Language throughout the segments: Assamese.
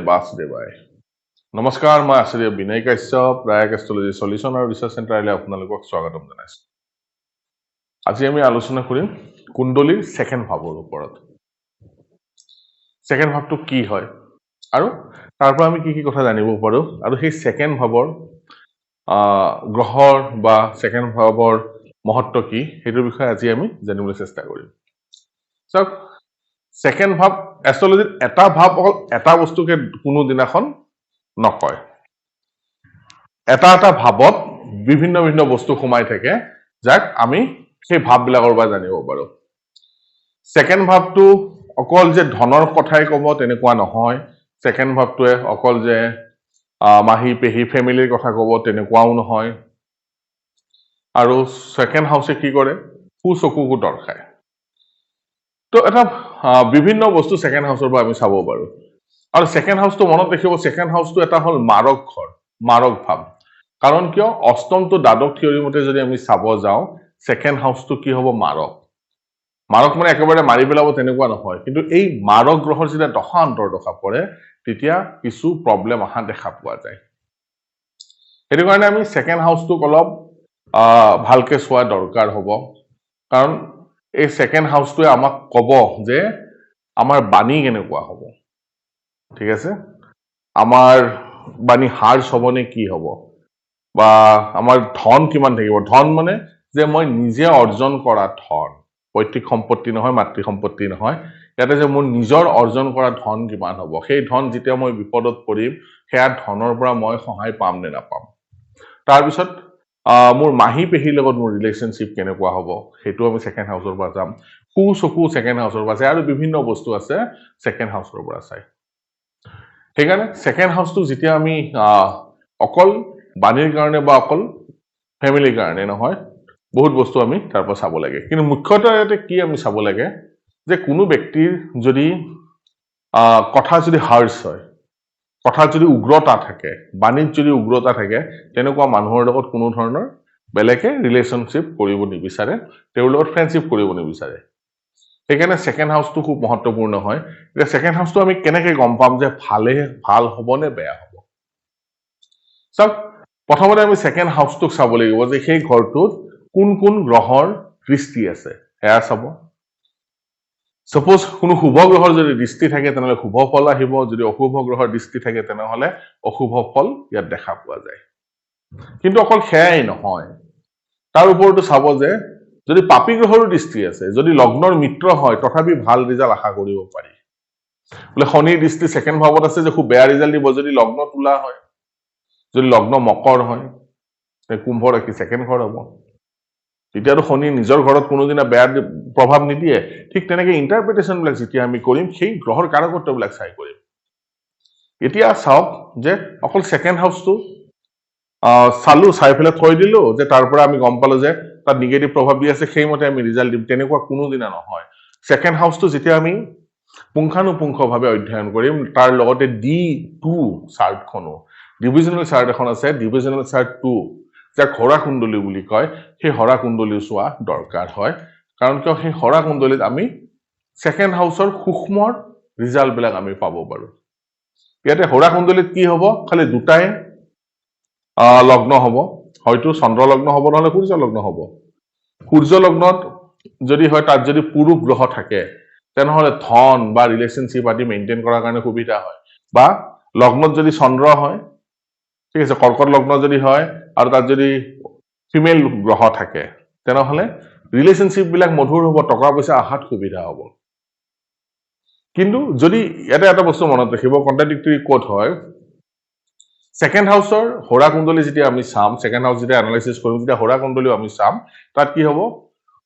বাসুদেৱায় নমস্কাৰ মই আচাৰ্য বিনয় কাশ্যপ প্ৰায়ক এষ্ট্ৰলজি সলিউশন আৰু ৰিচাৰ্চ চেণ্টাৰলৈ আপোনালোকক স্বাগতম জনাইছো আজি আমি আলোচনা কৰিম কুণ্ডলীৰ সেকেন্ড ভাৱৰ ওপৰত সেকেন্ড ভাৱটো কি হয় আৰু তাৰ পৰা আমি কি কি কথা জানিব পাৰো আৰু সেই সেকেন্ড ভাৱৰ গ্ৰহৰ বা সেকেন্ড ভাৱৰ মহত্ব কি হেতুৰ বিষয়ে আজি আমি জানিবলৈ চেষ্টা কৰিম সব সেকেন্ড ভাৱ এষ্ট্ৰলজিত এটা ভাৱ অকল এটা বস্তুকে কোনো দিনাখন নকয় এটা এটা ভাৱত বিভিন্ন বিভিন্ন বস্তু সোমাই থাকে যাক আমি সেই ভাৱবিলাকৰ পৰা জানিব পাৰো সেকেন্ড ভাৱটো অকল যে ধনৰ কথাই ক'ব তেনেকুৱা নহয় সেকেন্ড ভাৱটোৱে অকল যে মাহী পেহী ফেমিলিৰ কথা ক'ব তেনেকুৱাও নহয় আৰু সেকেন্ড হাউসে কি কৰে চকুকো দৰ্শায় তো এটা বিভিন্ন বস্তু সেকেন্ড হাউসৰ পৰা আমি চাব পাৰো আৰু সেকেন্ড হাউসটো মনত ৰাখিব সেকেন্ড হাউসটো এটা হল মাৰক ঘৰ মাৰক ভাৱ কাৰণ কিয় অষ্টমটো দ্বাদশ থিয়ৰী মতে যদি আমি চাব যাওঁ সেকেন্ড হাউসটো কি হ'ব মাৰক মাৰক মানে একেবাৰে মাৰি পেলাব তেনেকুৱা নহয় কিন্তু এই মাৰক গ্ৰহৰ যেতিয়া দশা অন্তৰ্দশা পৰে তেতিয়া কিছু প্ৰব্লেম আহা দেখা পোৱা যায় সেইটো কাৰণে আমি সেকেন্ড হাউসটোক অলপ ভালকে চোৱা দৰকাৰ হ'ব কাৰণ এই সেকেন্ড হাউসটোৱে আমাক ক'ব যে আমাৰ বাণী কেনেকুৱা হ'ব ঠিক আছে আমাৰ বাণী হাৰ্জ হ'বনে কি হ'ব বা আমাৰ ধন কিমান থাকিব ধন মানে যে মই নিজে অৰ্জন কৰা ধন পৈতৃক সম্পত্তি নহয় মাতৃ সম্পত্তি নহয় ইয়াতে যে মোৰ নিজৰ অৰ্জন কৰা ধন কিমান হ'ব সেই ধন যেতিয়া মই বিপদত পৰিম সেয়া ধনৰ পৰা মই সহায় পাম নে নাপাম তাৰপিছত মোৰ মাহী পেহীৰ লগত মোৰ ৰিলেশনশ্বিপ কেনেকুৱা হ'ব সেইটো আমি সেকেন্ড হাউসৰ পৰা যাম চকু সেকেন্ড হাউসৰ পৰা চাই আৰু বিভিন্ন বস্তু আছে সেকেন্ড হাউসৰ পৰা চাই সেইকাৰণে সেকেন্ড হাউসটো যেতিয়া আমি অকল বাণীৰ কাৰণে বা অকল ফেমিলিৰ কাৰণে নহয় বহুত বস্তু আমি তাৰ পৰা চাব লাগে কিন্তু মুখ্যতঃ ইয়াতে কি আমি চাব লাগে যে কোনো ব্যক্তিৰ যদি কথা যদি হাৰ্জ হয় কথা যদি উগ্ৰতা থাকে বাণীত যদি উগ্ৰতা থাকে তেনেকুৱা মানুহৰ লগত কোনো ধৰণৰ বেলেগে ৰিলেশনশ্বিপ কৰিব নিবিচাৰে তেওঁৰ লগত ফ্ৰেণ্ডশ্বিপ কৰিব নিবিচাৰে সেইকাৰণে সেকেন্ড হাউসটো খুব মহত্বপূৰ্ণ হয় যে সেকেন্ড হাউসটো আমি কেনেকৈ গম পাম যে ভাল হ'ব নে বেয়া হ'ব সব প্ৰথমতে আমি সেকেন্ড হাউসটোক চাব লাগিব যে সেই ঘৰটোত কোন কোন গ্ৰহৰ দৃষ্টি আছে সেয়া চাব সপোজ কোনো শুভ গ্ৰহৰ যদি দৃষ্টি থাকে তেনেহলে শুভ ফল আহিব যদি অশুভ গ্ৰহৰ দৃষ্টি থাকে তেনেহলে অশুভ ফল ইয়াত দেখা পোৱা যায় কিন্তু অকল সেয়াই নহয় তাৰ ওপৰতো চাব যে যদি পাপী গ্ৰহৰো দৃষ্টি আছে যদি লগ্নৰ মিত্ৰ হয় তথাপি ভাল ৰিজাল্ট আশা কৰিব পাৰি বোলে শনিৰ দৃষ্টি সেকেন্ড ভাৱত আছে যে খুব বেয়া ৰিজাল্ট দিব যদি লগ্ন তুলা হয় যদি লগ্ন মকৰ হয় কুম্ভ ৰাশি সেকেন্ড ঘৰ হ'ব তেতিয়াতো শনি নিজৰ ঘৰত কোনোদিনা বেয়া প্ৰভাৱ নিদিয়ে ঠিক তেনেকৈ ইন্টাৰপ্ৰিটেশন বিলাক যেতিয়া আমি কৰিম সেই গ্ৰহৰ কাৰকত্ববিলাক চাই কৰিম এতিয়া চাওক যে অকল সেকেন্ড হাউসটো চালো চাই পেলাই থৈ দিলো যে তাৰ পৰা আমি গম পালো যে তাত নিগেটিভ প্ৰভাৱ দি আছে সেইমতে আমি ৰিজাল্ট দিম তেনেকুৱা কোনোদিনা নহয় সেকেন্ড হাউসটো যেতিয়া আমি পুংখানুপুংখভাৱে অধ্যয়ন কৰিম তাৰ লগতে D2 চাৰ্টখনো ডিভিজনেল চাৰ্ট এখন আছে ডিভিজনেল চাৰ্ট 2 যাক হৰা কুণ্ডলী বুলি কয় সেই হৰা কুণ্ডলী চোৱা দৰকাৰ হয় কাৰণ কিয় সেই হৰা কুণ্ডলীত আমি সেকেন্ড হাউসৰ সূক্ষ্ম ৰিজাল্ট বিলাক আমি পাব পাৰো ইয়াতে হৰা কুণ্ডলীত কি হ'ব খালি দুটাই লগ্ন হ'ব হয়তো চন্দ্ৰ লগ্ন হ'ব নহলে সূৰ্য লগ্ন হ'ব সূৰ্য লগ্নত যদি হয় তাত যদি পুৰুষ গ্ৰহ থাকে তেনেহলে ধন বা ৰিলেশনশ্বিপ আদি মেইনটেইন কৰাৰ কাৰণে সুবিধা হয় বা লগ্নত যদি চন্দ্ৰ হয় ঠিক আছে কৰ্কট লগ্ন যদি হয় আৰু তাত যদি ফিমেল গ্ৰহ থাকে তেনেহলে ৰিলেশনশ্বিপ বিলাক মধুৰ হ'ব টকা পইচা আহাত সুবিধা হ'ব কিন্তু যদি ইয়াতে এটা বস্তু মনত ৰাখিব কন্ট্ৰাডিক্টৰি কোট হয় সেকেন্ড হাউসৰ হৰা কুণ্ডলী যেতিয়া আমি চাম সেকেন্ড হাউস যেতিয়া এনালাইসিস কৰিম তেতিয়া হৰা কুণ্ডলীও আমি চাম তাত কি হ'ব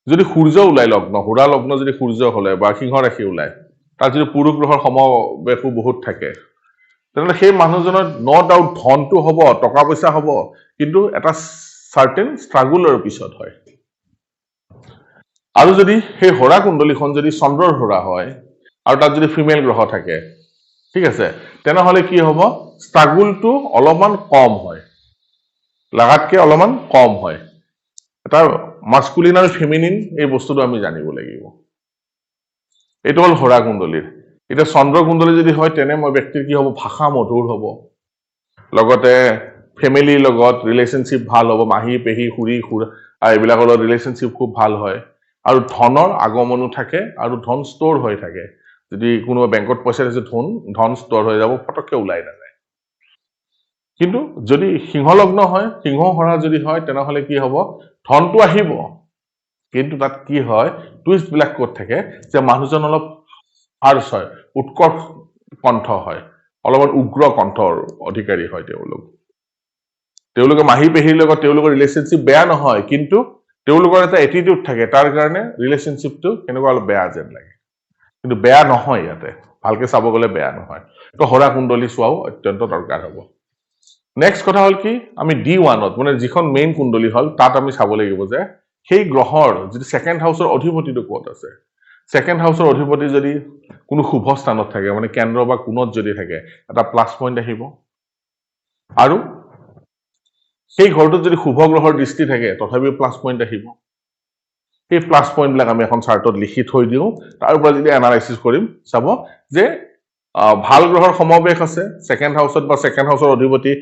যদি সূৰ্য ওলাই লগ্ন হৰা লগ্ন যদি সূৰ্য হলে বা সিংহ ৰাশি ওলাই তাত যদি পুৰুষ গ্ৰহৰ সমবেশো বহুত থাকে তেনেহলে সেই মানুহজনৰ নো ডাউট ধনটো হ'ব টকা পইচা হ'ব কিন্তু এটা সাৰ্টেন ষ্ট্ৰাগলৰ পিছত হয় আৰু যদি সেই হৰা কুণ্ডলীখন যদি চন্দ্ৰৰ হৰা হয় আৰু তাত যদি ফিমেল গ্ৰহ থাকে ঠিক আছে তেনেহলে কি হ'ব ষ্ট্ৰাগলটো অলপমান কম হয় লাগাতকে অলপমান কম হয় এটা মাস্কুলিন আৰু ফেমিনিন এই বস্তুটো আমি জানিব লাগিব এইটো হল হৰা কুণ্ডলীৰ এতিয়া চন্দ্ৰ কুণ্ডলী যদি হয় তেনে মই ব্যক্তিৰ কি হ'ব, ভাষা মধুৰ হ'ব, লগতে ফেমিলিৰ লগত ৰিলেশ্যনশ্বিপ ভাল হ'ব, মাহী পেহী খুৰী খুৰা এইবিলাকৰ লগত ৰিলেশ্যনশ্বিপ খুব ভাল হয়, আৰু ধনৰ আগমনো থাকে আৰু ধন ষ্ট'ৰ হৈ থাকে। যদি কোনোবা বেংকত পইচা দিছে ধন ষ্ট'ৰ হৈ যাব, পটককে ওলাই নাযায়। কিন্তু যদি সিংহ লগ্ন হয়, সিংহ হৰা যদি হয়, তেনেহ'লে কি হ'ব, ধনটো আহিব, কিন্তু তাত কি হয়, টুইষ্ট বিলাক ক'ত থাকে, যে মানুহজন অলপ হাৰ্চ হয়, উৎকৰ্ষ কণ্ঠ হয়, অলপমান উগ্ৰ কণ্ঠৰ অধিকাৰী হয় তেওঁলোকে মাহী পেহীৰ লগত তেওঁলোকৰ ৰিলেশ্যনশ্বিপ বেয়া নহয়, কিন্তু তেওঁলোকৰ এটা এটিটিউড থাকে, তাৰ কাৰণে ৰিলেশ্যনশ্বিপটো কেনেকুৱা অলপ বেয়া যেন লাগে, কিন্তু বেয়া নহয়, ইয়াতে ভালকে চাব গ'লে বেয়া নহয়। তো হৰা কুণ্ডলী চোৱাও অত্যন্ত দৰকাৰ হ'ব। নেক্সট কথা হ'ল কি, আমি D1ত মানে যিখন মেইন কুণ্ডলী হ'ল তাত আমি চাব লাগিব যে সেই গ্ৰহৰ যিটো ছেকেণ্ড হাউচৰ অধিপতিটো ক'ত আছে। ছেকেণ্ড হাউচৰ অধিপতি যদি কোনো শুভ স্থানত থাকে, মানে কেন্দ্ৰ বা কোণত যদি থাকে, এটা প্লাছ পইণ্ট আহিব, আৰু সেই ঘৰটোত যদি শুভ গ্ৰহৰ দৃষ্টি থাকে তথাপিও প্লাছ পইণ্ট আহিব। সেই প্লাছ পইণ্টবিলাক আমি এখন চাৰ্টত লিখি থৈ দিওঁ, তাৰ পৰা যদি এনালাইচিছ কৰিম, চাব যে ভাল গ্ৰহৰ সমাৱেশ আছে ছেকেণ্ড হাউচত, বা ছেকেণ্ড হাউচৰ অধিপতি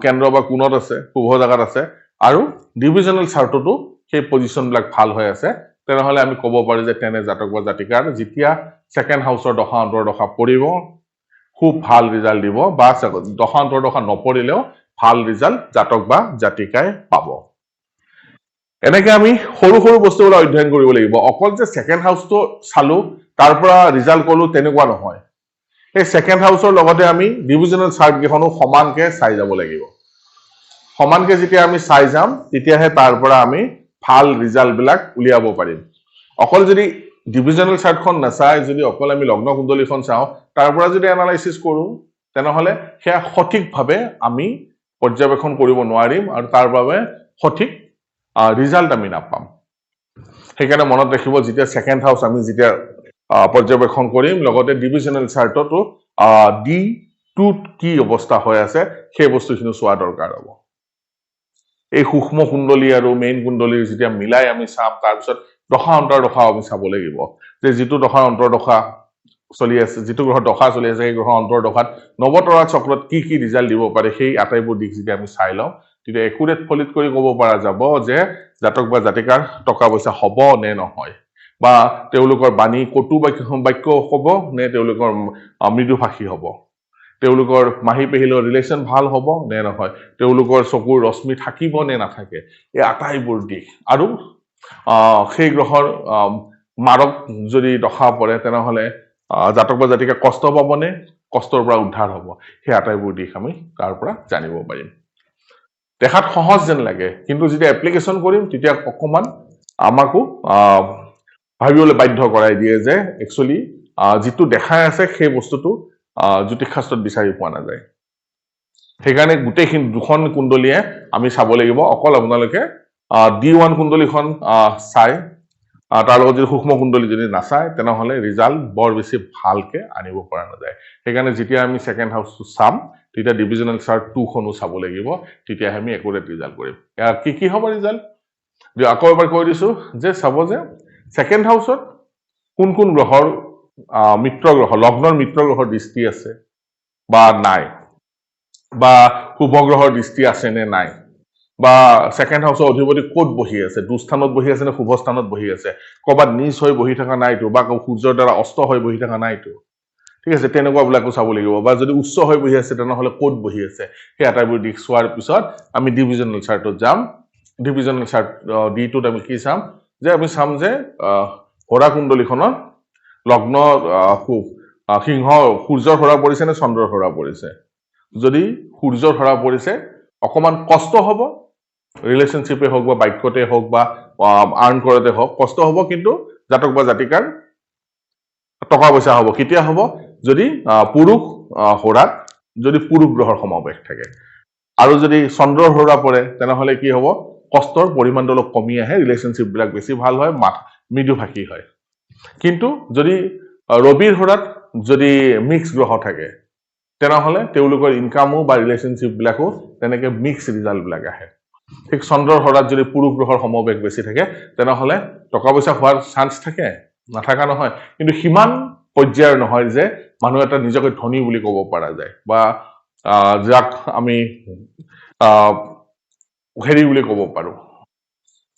কেন্দ্ৰ বা কোণত আছে, শুভ জেগাত আছে, আৰু ডিভিজনেল চাৰ্টতো সেই পজিশ্যনবিলাক ভাল হৈ আছে, তেনেহ'লে আমি ক'ব পাৰোঁ যে তেনে জাতক বা জাতিকাৰ যেতিয়া ছেকেণ্ড হাউচৰ দশা অন্তৰ্দশা পৰিব খুব ভাল ৰিজাল্ট দিব, বা দশা অন্তৰ্দশা নপৰিলেও ভাল ৰিজাল্ট জাতক বা জাতিকাই পাব। এনেকে আমি সৰু সৰু বস্তুবিলাক অধ্যয়ন কৰিব লাগিব। অকল যে ছেকেণ্ড হাউচটো চালো তাৰ পৰা ৰিজাল্ট ক'লো তেনেকুৱা নহয়। এই ছেকেণ্ড হাউচৰ লগতে আমি ডিভিজনেল চাৰ্ট কেইখনো সমানকে চাই যাব লাগিব। সমানকে যেতিয়া আমি চাই যাম তেতিয়াহে তাৰ পৰা আমি ভাল ৰিজাল্টবিলাক উলিয়াব পাৰিম। অকল যদি ডিভিজনেল চাৰ্টখন নাচাই যদি অকল আমি লগ্ন কুণ্ডলীখন চাওঁ, তাৰ পৰা যদি এনালাইচিছ কৰোঁ, তেনেহ'লে সেয়া সঠিকভাৱে আমি পৰ্যবেক্ষণ কৰিব নোৱাৰিম, আৰু তাৰ বাবে সঠিক ৰিজাল্ট আমি নাপাম। সেইকাৰণে মনত ৰাখিব, যেতিয়া ছেকেণ্ড হাউচ আমি যেতিয়া পৰ্যবেক্ষণ কৰিম, লগতে ডিভিজনেল চাৰ্টতো D2ত কি অৱস্থা হৈ আছে সেই বস্তুখিনি চোৱা দৰকাৰ হ'ব। এই সূক্ষ্ম কুণ্ডলী আৰু মেইন কুণ্ডলীৰ যেতিয়া মিলাই আমি চাম, তাৰপিছত দশা অন্তৰ্দশা আমি চাব লাগিব, যে যিটো দশা অন্তৰ্দশা চলি আছে, যিটো গ্ৰহৰ দশা চলি আছে, সেই গ্ৰহৰ অন্তৰ্দশাত নৱতৰা চক্ৰত কি কি ৰিজাল্ট দিব পাৰে, সেই আটাইবোৰ দিশ যেতিয়া আমি চাই লওঁ, তেতিয়া একুৰেট ফলিত কৰি ক'ব পৰা যাব যে জাতক বা জাতিকাৰ টকা পইচা হ'ব নে নহয়, বা তেওঁলোকৰ বাণী কটু বাক্য হ'ব নে তেওঁলোকৰ মৃদুভাষী হ'ব, তেওঁলোকৰ মাহী পেহীলৰ ৰিলেশ্যন ভাল হ'ব নে নহয়, তেওঁলোকৰ চকুৰ ৰশ্মি থাকিব নে নাথাকে, এই আটাইবোৰ দিশ, আৰু সেই গ্ৰহৰ মাৰক যদি দশা পৰে তেনেহ'লে জাতক বা জাতিকে কষ্ট পাবনে, কষ্টৰ পৰা উদ্ধাৰ হ'ব, সেই আটাইবোৰ দিশ আমি তাৰ পৰা জানিব পাৰিম। দেখাত সহজ যেন লাগে, কিন্তু যেতিয়া এপ্লিকেশ্যন কৰিম তেতিয়া অকণমান আমাকো ভাবিবলৈ বাধ্য কৰাই দিয়ে যে একচুৱেলি যিটো দেখাই আছে সেই বস্তুটো জ্যোতিষ শাস্ত্ৰত বিচাৰি পোৱা নাযায়। সেইকাৰণে গোটেইখিনি দুখন কুণ্ডলীয়ে আমি চাব লাগিব। অকল আপোনালোকে D1 কুণ্ডলীখন চাই তাৰ লগত যদি সূক্ষ্ম কুণ্ডলী যদি নাচায় তেনেহ'লে ৰিজাল্ট বৰ বেছি ভালকে আনিব পৰা নাযায়। সেইকাৰণে যেতিয়া আমি ছেকেণ্ড হাউচটো চাম তেতিয়া ডিভিজনেল চাৰ্ট 2খনো চাব লাগিব, তেতিয়াহে আমি একুৰেট ৰিজাল্ট কৰিম। কি হ'ব ৰিজাল্ট আকৌ এবাৰ কৈ দিছোঁ, যে চাব যে ছেকেণ্ড হাউচত কোন কোন গ্ৰহৰ মিত্ৰ গ্ৰহ, লগ্নৰ মিত্ৰ গ্ৰহৰ দৃষ্টি আছে বা নাই, বা শুভ গ্ৰহৰ দৃষ্টি আছে নে নাই, বা ছেকেণ্ড হাউচৰ অধিপতি ক'ত বহি আছে, দুস্থানত বহি আছে নে শুভ স্থানত বহি আছে, ক'ৰবাত নিচ হৈ বহি থকা নাইতো, বা সূৰ্যৰ দ্বাৰা অস্ত হৈ বহি থকা নাইতো, ঠিক আছে, তেনেকুৱাবিলাকো চাব লাগিব। বা যদি উচ্চ হৈ বহি আছে তেনেহ'লে ক'ত বহি আছে, সেই আটাইবোৰ দিশ চোৱাৰ পিছত আমি ডিভিজনেল চাৰ্টত যাম। ডিভিজনেল চাৰ্ট D2ত আমি কি চাম, যে আমি চাম যে হৰা কুণ্ডলীখনত লগ্ন সিংহ সূৰ্যৰ হৰা পৰিছে নে চন্দ্ৰৰ হৰা পৰিছে। যদি সূৰ্যৰ হৰা পৰিছে অকণমান কষ্ট হ'ব, ৰিলেশ্যনশ্বিপে হওক বা বাক্যতে হওক বা আৰ্ণ কৰোঁতে হওক কষ্ট হ'ব, কিন্তু জাতক বা জাতিকাৰ টকা পইচা হ'ব। কেতিয়া হ'ব, যদি পুৰুষ হৰাত যদি পুৰুষ গ্ৰহৰ সমাৱেশ থাকে, আৰু যদি চন্দ্ৰৰ হৰা পৰে তেনেহ'লে কি হ'ব, কষ্টৰ পৰিমাণটো অলপ কমি আহে, ৰিলেশ্যনশ্বিপবিলাক বেছি ভাল হয়, মৃদুভাষী হয়। কিন্তু যদি ৰবিৰ হৰাত যদি মিক্স গ্ৰহ থাকে তেনেহ'লে তেওঁলোকৰ ইনকামো বা ৰিলেশ্যনশ্বিপবিলাকো তেনেকে মিক্স ৰিজাল্টবিলাক আহে। ঠিক চন্দ্ৰৰ হৰাত যদি পুৰুষ গ্ৰহৰ সমৱেশ বেছি থাকে তেনেহ'লে টকা পইচা হোৱাৰ চান্স থাকে, নাথাকা নহয়, কিন্তু সিমান পৰ্যায়ৰ নহয় যে মানুহ এটা নিজকে ধনী বুলি ক'ব পৰা যায় বা যাক আমি হেৰি বুলি ক'ব পাৰো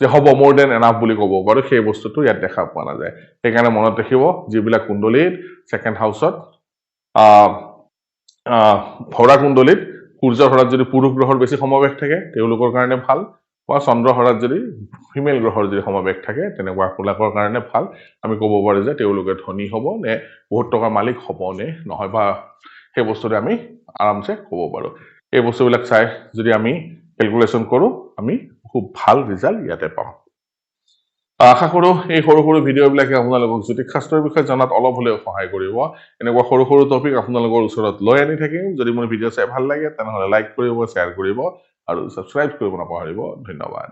যে হ'ব মোৰ দেন এনাফ বুলি ক'ব পাৰো সেই বস্তুটো ইয়াত দেখা পোৱা নাযায় সেইকাৰণে মনত ৰাখিব যিবিলাক কুণ্ডলীত ছেকেণ্ড হাউচত ভৰা কুণ্ডলীত সূৰ্যৰ হৰত যদি পুৰুষ গ্ৰহৰ বেছি সমবেশ থাকে তেওঁলোকৰ কাৰণে ভাল বা চন্দ্ৰ হৰত যদি ফিমেল গ্ৰহৰ যদি সমবেশ থাকে তেনেকুৱা বিলাকৰ কাৰণে ভাল আমি ক'ব পাৰো যে তেওঁলোকে ধনী হ'ব নে বহুত টকাৰ মালিক হ'ব নে নহয় বা সেই বস্তুটো আমি আৰামছে ক'ব পাৰো এই বস্তুবিলাক চাই যদি আমি কেলকুলেশ্যন কৰো আমি খুব ভাল ৰিজাল্ট ইয়াতে পাম আশা কৰো এই সৰু সৰু ভিডিঅ'বিলাকে আপোনালোকক জ্যোতিষ শাস্ত্ৰৰ বিষয়ে জনাত অলপ হ'লেও সহায় কৰিব এনেকুৱা সৰু সৰু টপিক আপোনালোকৰ ওচৰত লৈ আনি থাকিম যদি মোৰ ভিডিঅ' চাই ভাল লাগে তেনেহ'লে লাইক কৰিব শ্বেয়াৰ কৰিব আৰু ছাবস্ক্ৰাইব কৰিব নাপাহৰিব ধন্যবাদ